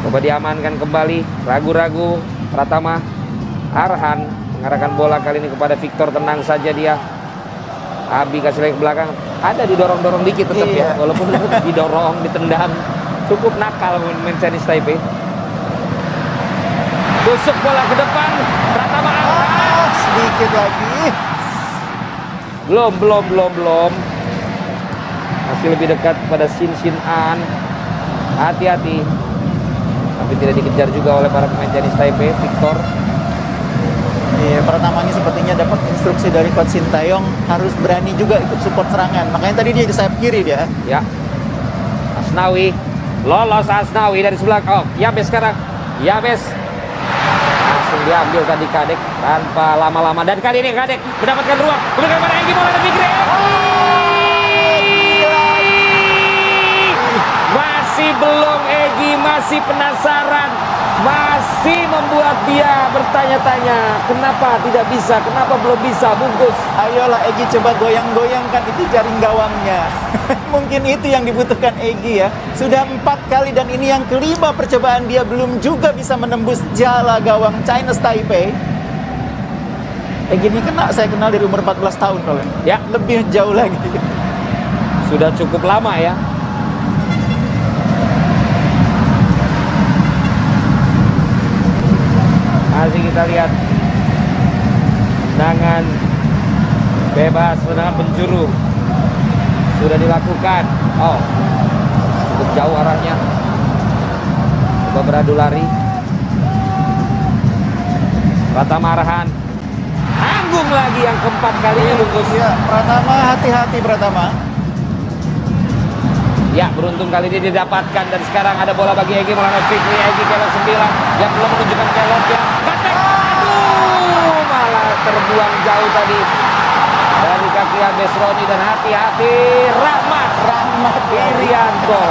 Coba diamankan kembali. Ragu-ragu Pratama. Arhan mengarahkan bola kali ini kepada Victor, tenang saja dia. Abi kasih lagi ke belakang. Ada didorong-dorong dikit tetap ya. Iya. Walaupun didorong, ditendang. Cukup nakal main Chinese Taipei. Tusuk bola ke depan. Pratama Arhan. Sedikit lagi. Belum. Masih lebih dekat pada Shin An. Hati-hati. Tapi tidak dikejar juga oleh para pemain Chinese Taipei. Victor. Iya, pertama ini sepertinya dapat instruksi dari Coach Sintayong harus berani juga ikut support serangan. Makanya tadi dia di sayap kiri dia. Ya. Asnawi. Lolos Asnawi dari sebelah. Oh, Yabes sekarang. Yabes. Langsung diambil tadi Kadek tanpa lama-lama. Dan kali ini Kadek mendapatkan ruang. Kemudian kepada Egy bola dan Fikri. Masih belum Egy, masih penasaran. Masih membuat dia bertanya-tanya, kenapa tidak bisa, kenapa belum bisa, Bungkus. Ayolah Egy, coba goyang-goyangkan itu jaring gawangnya. Mungkin itu yang dibutuhkan Egy ya. Sudah 4 kali dan ini yang kelima percobaan dia belum juga bisa menembus jala gawang Chinese Taipei. Egy ini saya kenal dari umur 14 tahun kalau Ya, lebih jauh lagi. sudah cukup lama ya. Masih kita lihat tendangan bebas, tendangan penjuru sudah dilakukan. Oh, cukup jauh arahnya. Coba beradu lari. Pratama Arhan. Tanggung lagi yang keempat kalinya, Bungkus. Ya, Pratama, hati-hati Pratama. Ya, beruntung kali ini didapatkan. Dan sekarang ada bola bagi Egy Maulana Fikri. Egy kelok 9 yang belum menunjukkan keloknya. Kadek, aduh, malah terbuang jauh tadi dari kaki Yabes Roni. Dan hati-hati Rahmat Irianto.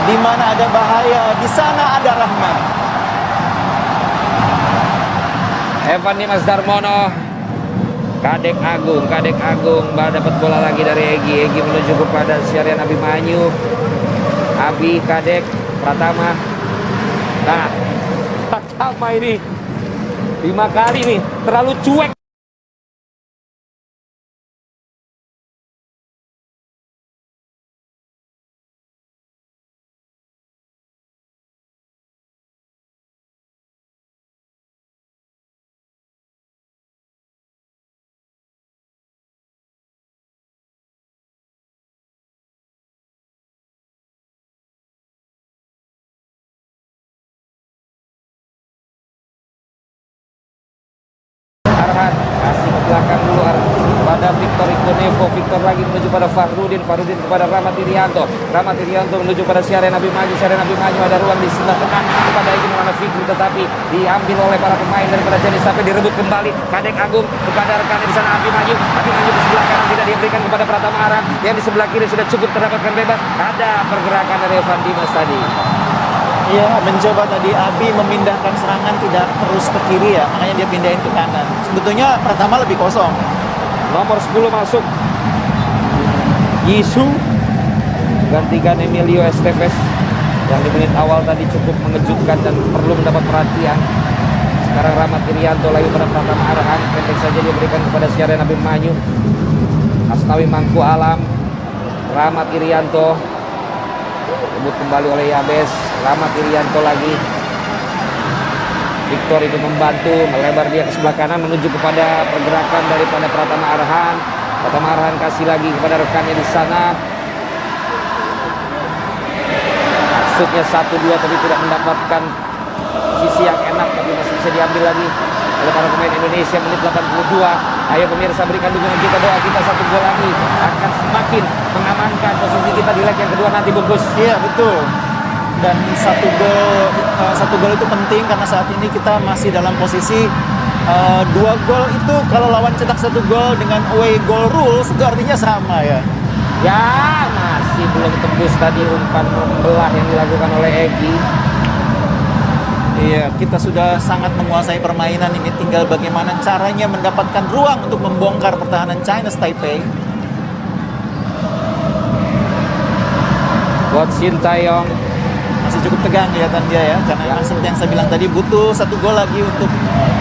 Di mana ada bahaya, di sana ada rahmat. Evan Dimas Darmono. Kadek Agung dapat bola lagi dari Egy. Egy menuju kepada Syarian Abimanyu. Abi, Kadek, Pratama. Nah, Pratama ini 5 kali nih, terlalu cuek. Arhan, kasih ke belakang dulu pada Victor Ikonevo. Victor lagi menuju pada Fahrudin kepada Rahmat Irianto menuju pada Syahrian Abimanyu. Ada ruang di sebelah tengah kepada Egy Maulana Fikri, tetapi diambil oleh para pemain daripada Chinese Taipei. Direbut kembali Kadek Agung kepada rekannya di sana Abimanyu ke sebelah kanan, tidak diberikan kepada Pratama Arhan yang di sebelah kiri sudah cukup terdapatkan bebas. Ada pergerakan dari Evan Dimas tadi. Iya, mencoba tadi Abi memindahkan serangan tidak terus ke kiri ya, makanya dia pindahin ke kanan. Sebetulnya pertama lebih kosong. Nomor 10 masuk Yisu, gantikan Emilio Esteves yang di menit awal tadi cukup mengejutkan dan perlu mendapat perhatian. Sekarang Rahmat Irianto lagi pada Pratama Arhan, pendek saja dia berikan kepada Syahrian Abimanyu. Asnawi Mangku Alam, Rahmat Irianto rebut kembali oleh Yabes. Rahmat Irianto lagi, Victor itu membantu melebar dia ke sebelah kanan menuju kepada pergerakan daripada Pratama Arhan kasih lagi kepada rekannya di sana. Maksudnya 1-2 tapi tidak mendapatkan sisi yang enak, tapi masih bisa diambil lagi oleh para pemain Indonesia. Menit 82. Ayo pemirsa, berikan dukungan kita, doa kita 1 gol lagi akan semakin mengamankan posisi kita di leg yang kedua nanti, bungkus. Iya, betul. Dan satu gol itu penting karena saat ini kita masih dalam posisi 2 gol itu kalau lawan cetak 1 gol dengan away goal rules itu artinya sama ya. Ya, masih belum tembus tadi umpan membelah yang dilakukan oleh Egy. Iya, kita sudah sangat menguasai permainan ini, tinggal bagaimana caranya mendapatkan ruang untuk membongkar pertahanan Chinese Taipei. Buat Shin Taeyong Masih cukup tegang kelihatan dia ya, karena memang seperti yang saya bilang tadi butuh 1 gol lagi untuk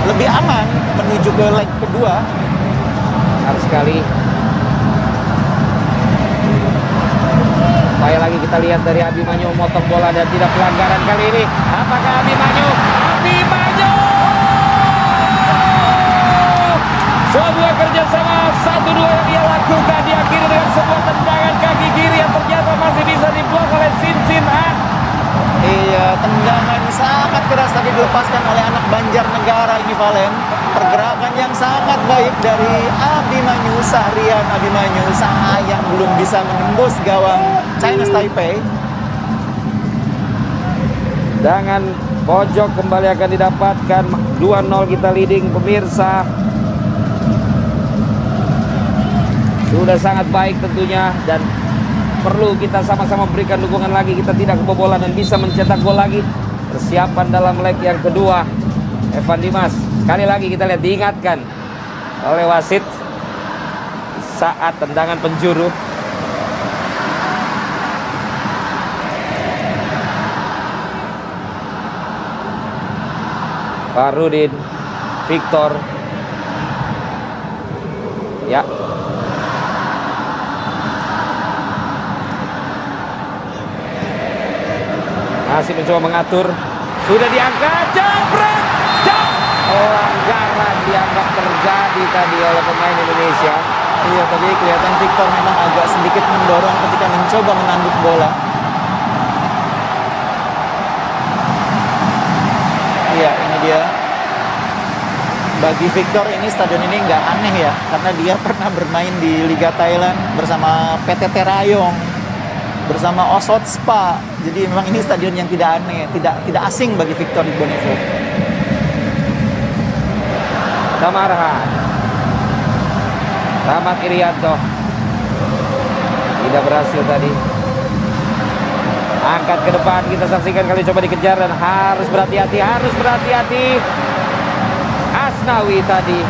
lebih aman menuju ke leg kedua. harus sekali. Upaya lagi kita lihat dari Abimanyu memotong bola dan tidak pelanggaran kali ini. Apakah Abimanyu? Sebuah kerjasama 1-2 yang dia lakukan diakhiri dengan sebuah tendangan kaki kiri yang ternyata masih bisa dibuang oleh Sin Han. Iya, tendangan sangat keras tadi dilepaskan oleh anak Banjarnegara ini, Valen. Pergerakan yang sangat baik dari Abimanyu, Syahrian Abimanyu, sayang belum bisa menembus gawang Chinese Taipei. Dengan pojok kembali akan didapatkan 2-0 kita leading pemirsa. Sudah sangat baik tentunya dan perlu kita sama-sama berikan dukungan lagi. Kita tidak kebobolan dan bisa mencetak gol lagi. Persiapan dalam leg yang kedua. Evan Dimas sekali lagi kita lihat diingatkan oleh wasit saat tendangan penjuru. Fahrudin, Victor, ya. Masih mencoba mengatur. Sudah diangkat, jebret. Pelanggaran dianggap terjadi tadi oleh pemain Indonesia. Iya, tadi kelihatan Victor memang agak sedikit mendorong ketika mencoba menanduk bola. Iya, ini dia. Bagi Victor ini stadion ini nggak aneh ya, karena dia pernah bermain di Liga Thailand bersama PTT Rayong, bersama Osot Spa. Jadi memang ini stadion yang tidak aneh, tidak asing bagi Victor Ikonevo. Tamarhan, Rahmat Irianto tidak berhasil tadi. Angkat ke depan, kita saksikan kali coba dikejar dan harus berhati-hati. Asnawi tadi.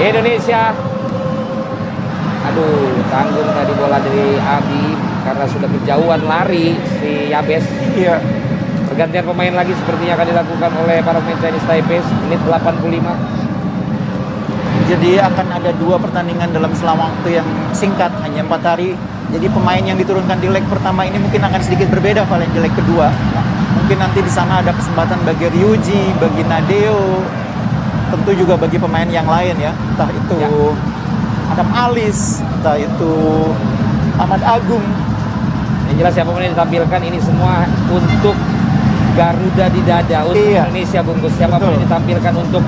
Indonesia. Aduh, tanggung tadi bola dari Abi karena sudah kejauhan lari si Yabes. Iya. Pergantian pemain lagi sepertinya akan dilakukan oleh para pemain Chinese Taipei menit 85. Jadi akan ada 2 pertandingan dalam selang waktu yang singkat, hanya 4 hari. Jadi pemain yang diturunkan di leg pertama ini mungkin akan sedikit berbeda paling di leg kedua. Mungkin nanti di sana ada kesempatan bagi Ryuji, bagi Nadeo, tentu juga bagi pemain yang lain ya. Entah itu Adam Alis, entah itu Ahmad Agung. Yang jelas siapapun yang ditampilkan ini semua untuk Garuda di dada untuk Iya. Indonesia bungkus. Siapapun Betul. yang ditampilkan untuk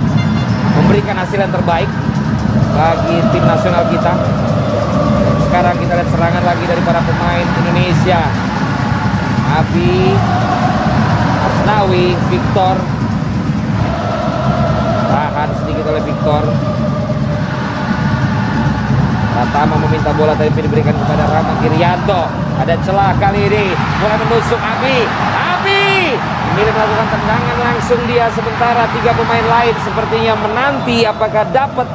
memberikan hasil yang terbaik bagi tim nasional kita. Sekarang kita lihat serangan lagi dari para pemain Indonesia. Abi, Asnawi, Victor. Tahan sedikit oleh Victor. Pratama meminta bola tapi diberikan kepada Rama Kirianto. Ada celah kali ini. Mulai menusuk Abi. Ini melakukan tendangan langsung dia, sementara 3 pemain lain sepertinya menanti apakah dapat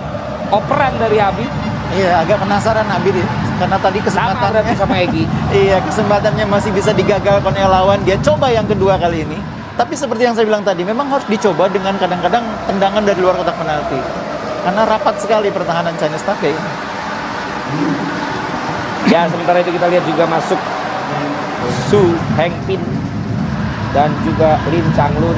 operan dari Abi. Iya, agak penasaran Abi karena tadi Sama kesempatannya berarti sama Egi. iya, kesempatannya masih bisa digagalkan oleh lawan. Dia coba yang kedua kali ini. Tapi seperti yang saya bilang tadi, memang harus dicoba dengan kadang-kadang tendangan dari luar kotak penalti. Karena rapat sekali pertahanan Chinese Taipei. Ya, sementara itu kita lihat juga masuk Su Hengpin dan juga Lin Changlun.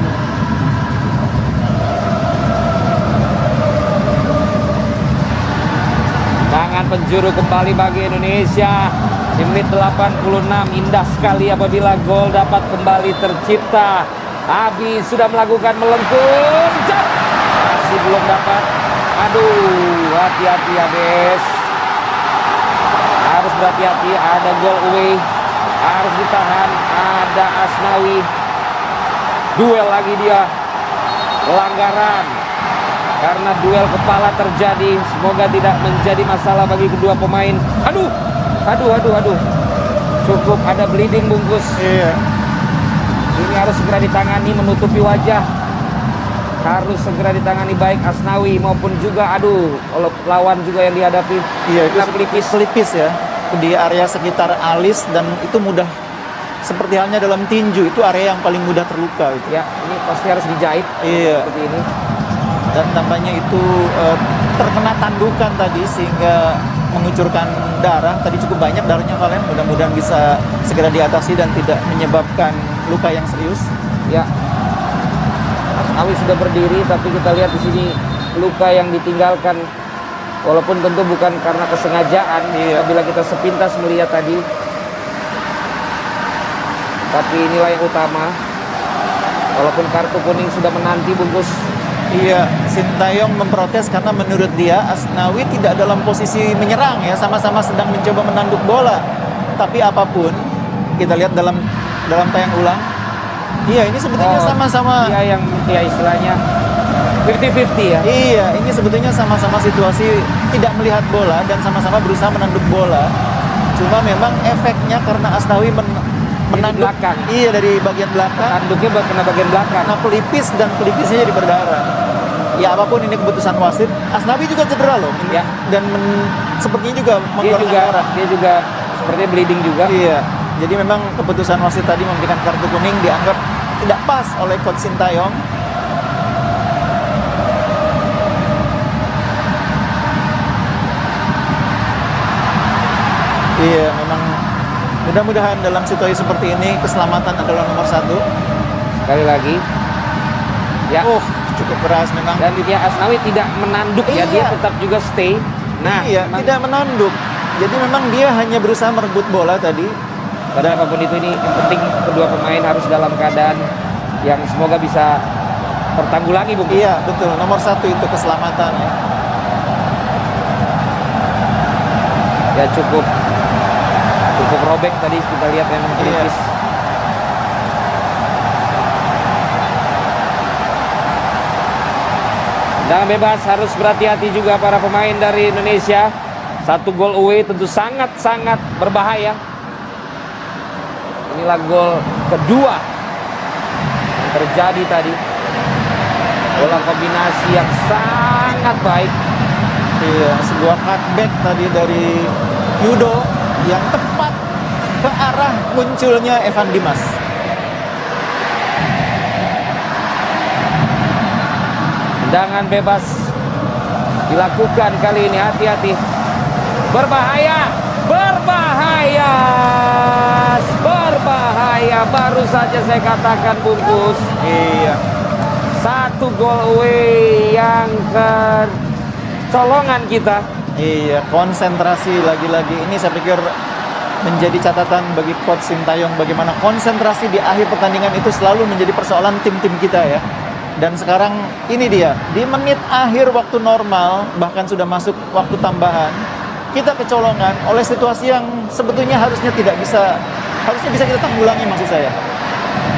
Tangan penjuru kembali bagi Indonesia di menit 86. Indah sekali apabila gol dapat kembali tercipta. Abi sudah melakukan melengkung, masih belum dapat. Aduh, hati-hati ya Bes, harus berhati-hati. Ada gol away, harus ditahan. Ada Asnawi, duel lagi dia, pelanggaran karena duel kepala terjadi. Semoga tidak menjadi masalah bagi kedua pemain. Aduh, cukup ada bleeding bungkus. Iya. Ini harus segera ditangani, menutupi wajah. Harus segera ditangani baik Asnawi maupun juga lawan juga yang dihadapi. Iya, itu Kena pelipis ya di area sekitar alis, dan itu mudah, seperti halnya dalam tinju, itu area yang paling mudah terluka itu. Ya, ini pasti harus dijahit. Iya. Seperti ini. Dan tampaknya itu terkena tandukan tadi sehingga mengucurkan darah. Tadi cukup banyak darahnya kalian. Mudah-mudahan bisa segera diatasi dan tidak menyebabkan luka yang serius. Ya, Asnawi sudah berdiri, tapi kita lihat di sini luka yang ditinggalkan, walaupun tentu bukan karena kesengajaan. Bila kita sepintas melihat tadi, tapi inilah yang utama. Walaupun kartu kuning sudah menanti bungkus. Iya, Sintayong memprotes karena menurut dia Asnawi tidak dalam posisi menyerang ya, sama-sama sedang mencoba menanduk bola. Tapi apapun, kita lihat dalam tayang ulang. Iya, ini sebetulnya sama-sama. Iya, yang istilahnya 50-50 ya. Iya, ini sebetulnya sama-sama situasi tidak melihat bola dan sama-sama berusaha menanduk bola. Cuma memang efeknya karena Asnawi menanduk belakang. Iya, dari bagian belakang. Tanduknya kena bagian belakang. Karena pelipis dan pelipisnya jadi berdarah. Ya apapun ini keputusan wasit. Asnawi juga cedera loh. Ya. Dan sepertinya juga mengeluarkan darah. Dia juga sepertinya bleeding juga. Iya. Jadi memang keputusan wasit tadi memberikan kartu kuning dianggap tidak pas oleh Coach Sintayong. Iya, memang mudah-mudahan dalam situasi seperti ini keselamatan adalah nomor 1. Sekali lagi. Ya. Cukup keras memang. Dan dia Asnawi tidak menanduk ya, dia Iya. tetap juga stay. Nah, iya, memang tidak menanduk. Jadi memang dia hanya berusaha merebut bola tadi. pada apapun itu, ini yang penting kedua pemain harus dalam keadaan yang semoga bisa tertanggulangi, Bung. Iya, betul. Nomor 1 itu keselamatan ya. Ya cukup robek tadi kita lihat memang kritis. Dan bebas, harus berhati-hati juga para pemain dari Indonesia. 1 gol away tentu sangat-sangat berbahaya. Inilah gol kedua yang terjadi tadi. Bola kombinasi yang sangat baik. Iya, sebuah cutback tadi dari Yudo yang tepat ke arah munculnya Evan Dimas. Tendangan bebas dilakukan kali ini, hati-hati. Berbahaya, baru saja saya katakan bungkus. Iya. 1 gol away yang kecolongan kita. Iya, konsentrasi lagi-lagi. Ini saya pikir menjadi catatan bagi Coach Sintayong bagaimana konsentrasi di akhir pertandingan itu selalu menjadi persoalan tim-tim kita ya. Dan sekarang ini dia, di menit akhir waktu normal, bahkan sudah masuk waktu tambahan, kita kecolongan oleh situasi yang sebetulnya harusnya bisa kita tanggulangi maksud saya.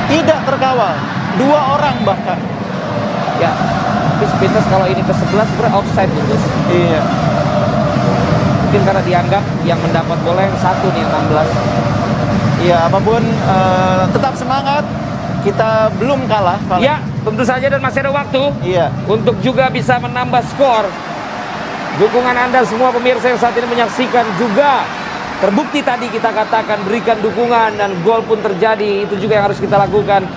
Tidak terkawal, 2 orang bahkan. Ya, tapi sepintas kalau ini ke-11 sebenarnya offside Bungkus. Iya. Mungkin karena dianggap yang mendapat bola yang satu nih, yang 16. Iya, apapun tetap semangat. Kita belum kalah. Valen. Ya, tentu saja dan masih ada waktu. Iya. Untuk juga bisa menambah skor. Dukungan Anda semua pemirsa yang saat ini menyaksikan juga terbukti tadi kita katakan berikan dukungan dan gol pun terjadi. Itu juga yang harus kita lakukan.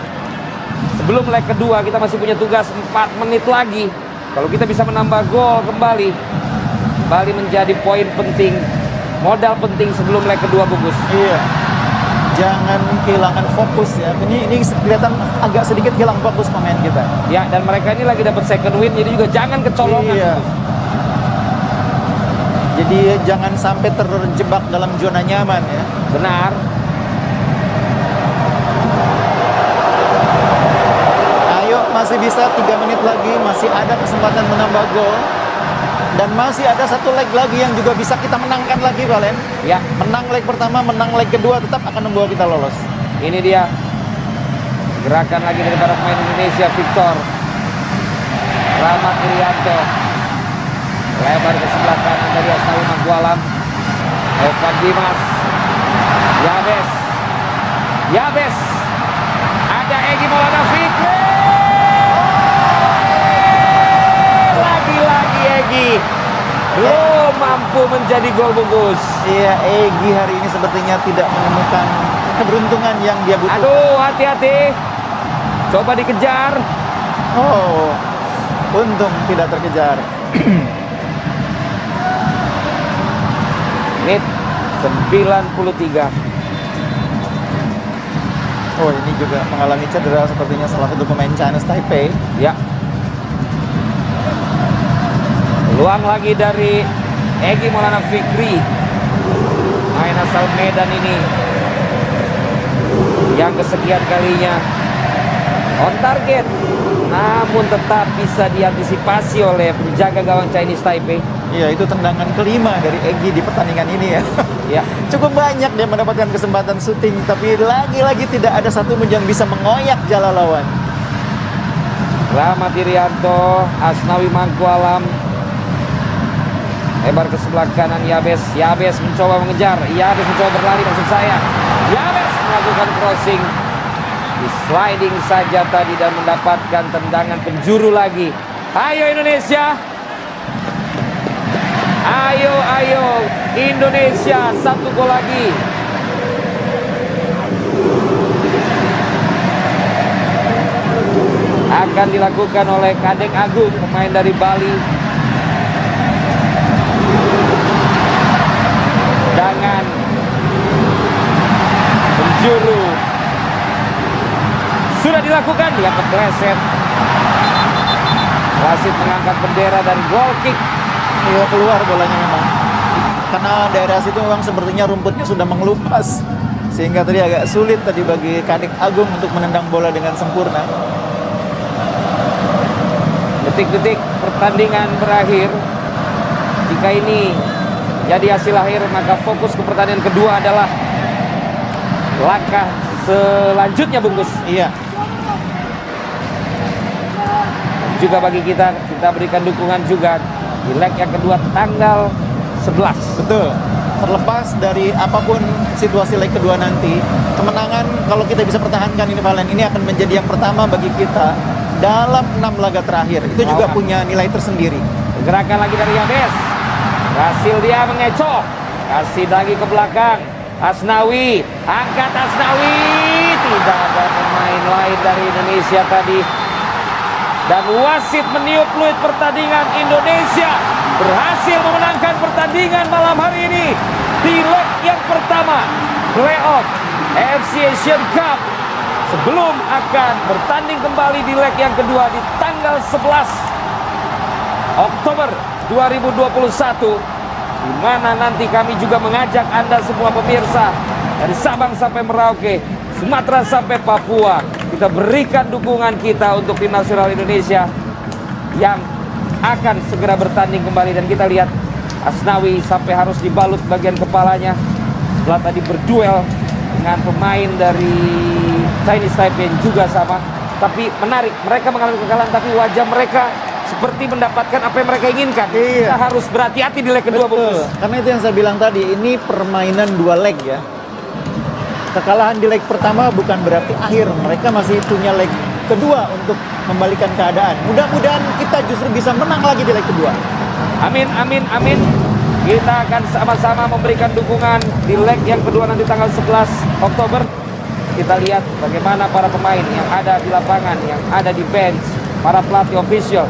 Sebelum leg kedua kita masih punya tugas 4 menit lagi. Kalau kita bisa menambah gol kembali menjadi poin penting, modal penting sebelum leg kedua Bungkus. Iya. Jangan kehilangan fokus ya. Ini kelihatan agak sedikit hilang fokus pemain kita. Ya, dan mereka ini lagi dapat second win, jadi juga jangan kecolongan. Iya. Jadi jangan sampai terjebak dalam zona nyaman ya. Benar. Ayo, masih bisa 3 menit lagi, masih ada kesempatan menambah gol. Dan masih ada 1 leg lagi yang juga bisa kita menangkan lagi, Valen. Ya, Menang leg pertama, menang leg kedua tetap akan membawa kita lolos. ini dia gerakan lagi daripada pemain Indonesia, Victor Rahmat Irianto. Lebar ke sebelah kanan dari Asnawi Mangkualam. Evan Dimas. Yabes. Ada Egy Maulana Fikri. Lagi-lagi Egy belum mampu menjadi gol Bungkus. Iya, Egy hari ini sepertinya tidak menemukan keberuntungan yang dia butuhkan. Aduh, hati-hati. Coba dikejar. Oh, untung tidak terkejar. Menit 93. Oh, ini juga mengalami cedera sepertinya salah satu pemain Chinese Taipei. Ya. Peluang lagi dari Egy Maulana Fikri. Main asal Medan ini yang kesekian kalinya on target, namun tetap bisa diantisipasi oleh penjaga gawang Chinese Taipei. Iya, itu tendangan kelima dari Egy di pertandingan ini ya. Ya, Cukup banyak dia mendapatkan kesempatan syuting, tapi lagi-lagi tidak ada satu pun yang bisa mengoyak jala lawan. Rahmat Irianto, Asnawi Mangkualam. Lebar ke sebelah kanan Yabes mencoba mengejar. Yabes mencoba berlari maksud saya. Yabes melakukan crossing. Di sliding saja tadi dan mendapatkan tendangan penjuru lagi. Ayo Indonesia. Ayo Indonesia, 1 gol lagi. Akan dilakukan oleh Kadek Agung, pemain dari Bali. Dengan penjuru sudah dilakukan, dia kepleset. Wasit mengangkat bendera dan goal kick. Iya, keluar bolanya memang. Karena daerah situ memang sepertinya rumputnya sudah mengelupas. Sehingga tadi agak sulit tadi bagi Kadek Agung untuk menendang bola dengan sempurna. Detik-detik pertandingan berakhir. Jika ini jadi hasil akhir, maka fokus ke pertandingan kedua adalah langkah selanjutnya Bungkus. Iya. Juga bagi kita berikan dukungan juga di leg yang kedua tanggal 11. Betul. Terlepas dari apapun situasi leg kedua nanti, kemenangan kalau kita bisa pertahankan ini Valen, ini akan menjadi yang pertama bagi kita dalam 6 laga terakhir. Itu juga punya nilai tersendiri. Gerakan lagi dari Yabes. Berhasil dia mengecoh. Kasih lagi ke belakang. Asnawi. Angkat Asnawi. Tidak ada pemain lain dari Indonesia tadi. Dan wasit meniup peluit pertandingan. Indonesia berhasil memenangkan pertandingan malam hari ini di leg yang pertama playoff AFC Asian Cup, sebelum akan bertanding kembali di leg yang kedua di tanggal 11 Oktober 2021 di mana nanti kami juga mengajak Anda semua pemirsa dari Sabang sampai Merauke, Sumatera sampai Papua, kita berikan dukungan kita untuk tim nasional Indonesia yang akan segera bertanding kembali. Dan kita lihat Asnawi sampai harus dibalut bagian kepalanya setelah tadi berduel dengan pemain dari Chinese Taipei yang juga sama. Tapi menarik, mereka mengalami kekalahan tapi wajah mereka seperti mendapatkan apa yang mereka inginkan. Iya. Kita harus berhati-hati di leg kedua, Betul. Karena itu yang saya bilang tadi, ini permainan 2 leg ya. Kekalahan di leg pertama bukan berarti akhir. Mereka masih punya leg kedua untuk membalikan keadaan. Mudah-mudahan kita justru bisa menang lagi di leg kedua. Amin, amin, amin. Kita akan sama-sama memberikan dukungan di leg yang kedua nanti tanggal 11 Oktober. Kita lihat bagaimana para pemain yang ada di lapangan, yang ada di bench, para pelatih official